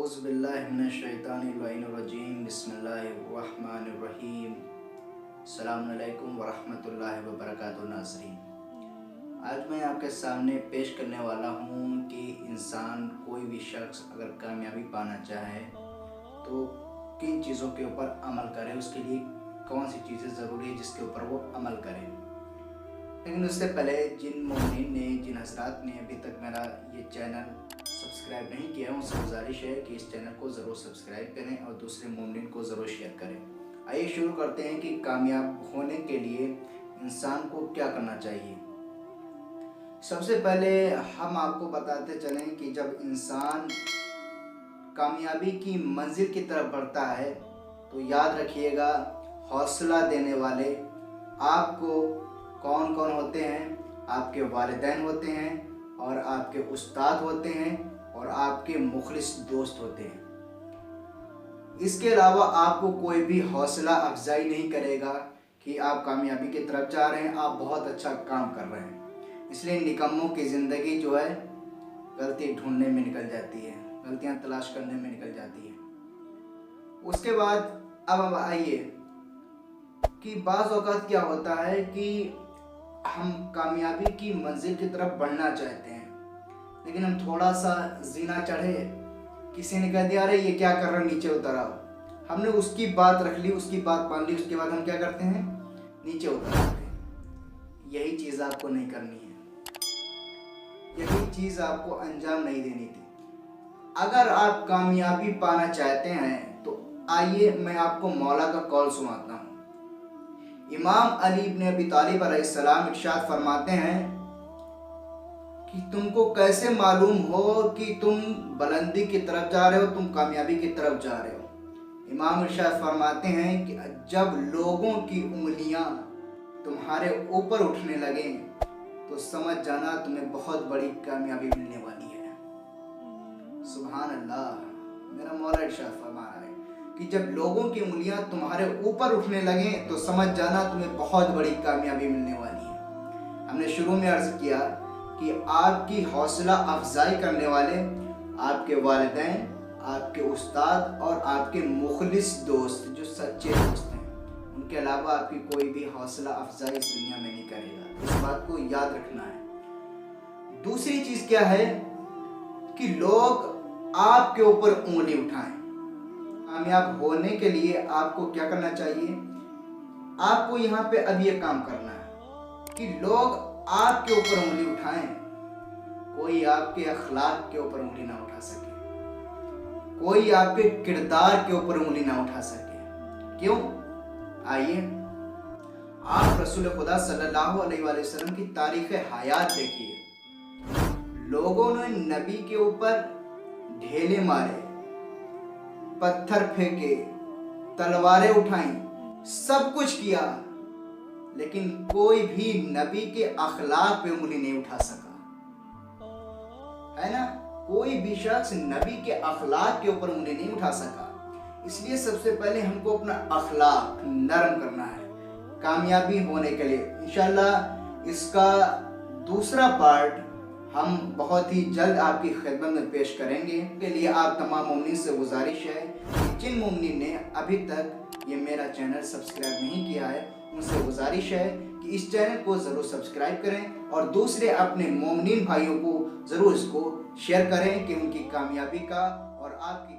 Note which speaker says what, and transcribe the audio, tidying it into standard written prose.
Speaker 1: औज़ु बिल्लाहि मिनश्शैतानिर्रजीम बिस्मिल्लाहिर्रहमानिर्रहीम। अस्सलामु अलैकुम वरहमतुल्लाहि वबरकातुहू। नाज़रीन, आज मैं आपके सामने पेश करने वाला हूँ कि इंसान कोई भी शख्स अगर कामयाबी पाना चाहे तो किन चीज़ों के ऊपर अमल करे, उसके लिए कौन सी चीज़ें ज़रूरी है जिसके ऊपर वो अमल करे। लेकिन उससे पहले जिन मोमिनीन ने, जिन हज़रात ने अभी तक मेरा ये चैनल सब्सक्राइब नहीं किया है, उनसे गुजारिश है कि इस चैनल को ज़रूर सब्सक्राइब करें और दूसरे मोमिनीन को ज़रूर शेयर करें। आइए शुरू करते हैं कि कामयाब होने के लिए इंसान को क्या करना चाहिए। सबसे पहले हम आपको बताते चलें कि जब इंसान कामयाबी की मंजिल की तरफ बढ़ता है तो याद रखिएगा, हौसला देने वाले आपको कौन कौन होते हैं। आपके वालिदैन होते हैं और आपके उस्ताद होते हैं और आपके मुखलिस दोस्त होते हैं। इसके अलावा आपको कोई भी हौसला अफजाई नहीं करेगा कि आप कामयाबी की तरफ जा रहे हैं, आप बहुत अच्छा काम कर रहे हैं। इसलिए निकम्मों की ज़िंदगी जो है गलती ढूंढने में निकल जाती है, गलतियां तलाश करने में निकल जाती है। उसके बाद अब आइए कि बाज़ औक़ात क्या होता है कि हम कामयाबी की मंजिल की तरफ बढ़ना चाहते हैं, लेकिन हम थोड़ा सा जीना चढ़े, किसी ने कह दिया अरे ये क्या कर रहा है, नीचे उतर आओ। हमने उसकी बात रख ली, उसकी बात मान ली, उसके बाद हम क्या करते हैं, नीचे उतर आते हैं। यही चीज़ आपको नहीं करनी है, यही चीज़ आपको अंजाम नहीं देनी थी। अगर आप कामयाबी पाना चाहते हैं तो आइए मैं आपको मौला का कौल सुनाता हूँ। इमाम अली इब्न अबी तालिब अलैहिस्सलाम इरशाद फरमाते हैं कि तुमको कैसे मालूम हो कि तुम बुलंदी की तरफ जा रहे हो, तुम कामयाबी की तरफ जा रहे हो। इमाम इरशाद फरमाते हैं कि जब लोगों की उंगलियां तुम्हारे ऊपर उठने लगे तो समझ जाना तुम्हें बहुत बड़ी कामयाबी मिलने वाली है। सुभान अल्लाह, मेरा मौला इरशाद फरमा रहा है कि जब लोगों की उंगलियां तुम्हारे ऊपर उठने लगे तो समझ जाना तुम्हें बहुत बड़ी कामयाबी मिलने वाली है। हमने शुरू में अर्ज किया कि आपकी हौसला अफजाई करने वाले आपके वालिदैन, आपके उस्ताद और आपके मुखलिस दोस्त, जो सच्चे दोस्त हैं, उनके अलावा आपकी कोई भी हौसला अफजाई इस दुनिया में नहीं करेगा। इस बात को याद रखना है। दूसरी चीज़ क्या है कि लोग आपके ऊपर उंगली उठाएं। कामयाब होने के लिए आपको क्या करना चाहिए, आपको यहाँ पे अब ये काम करना है कि लोग आपके ऊपर उंगली उठाएं, कोई आपके अखलाक के ऊपर उंगली ना उठा सके, कोई आपके किरदार के ऊपर उंगली ना उठा सके। क्यों? आइए आप रसूल खुदा सल्लल्लाहु अलैहि वसल्लम की तारीख हयात देखिए। लोगों ने नबी के ऊपर ढेले मारे, पत्थर फेंके, तलवारें उठाई, सब कुछ किया, लेकिन कोई भी नबी के अखलाक पे उंगली नहीं उठा सका, है ना। कोई भी शख्स नबी के अखलाक के ऊपर उंगली नहीं उठा सका। इसलिए सबसे पहले हमको अपना अखलाक नरम करना है कामयाबी होने के लिए। इंशाल्लाह इसका दूसरा पार्ट हम बहुत ही जल्द आपकी खिदमत में पेश करेंगे। के लिए आप तमाम मोमिनीन से गुजारिश है कि जिन मोमिनीन ने अभी तक ये मेरा चैनल सब्सक्राइब नहीं किया है, उनसे गुजारिश है कि इस चैनल को ज़रूर सब्सक्राइब करें और दूसरे अपने मोमिनीन भाइयों को ज़रूर इसको शेयर करें कि उनकी कामयाबी का और आपकी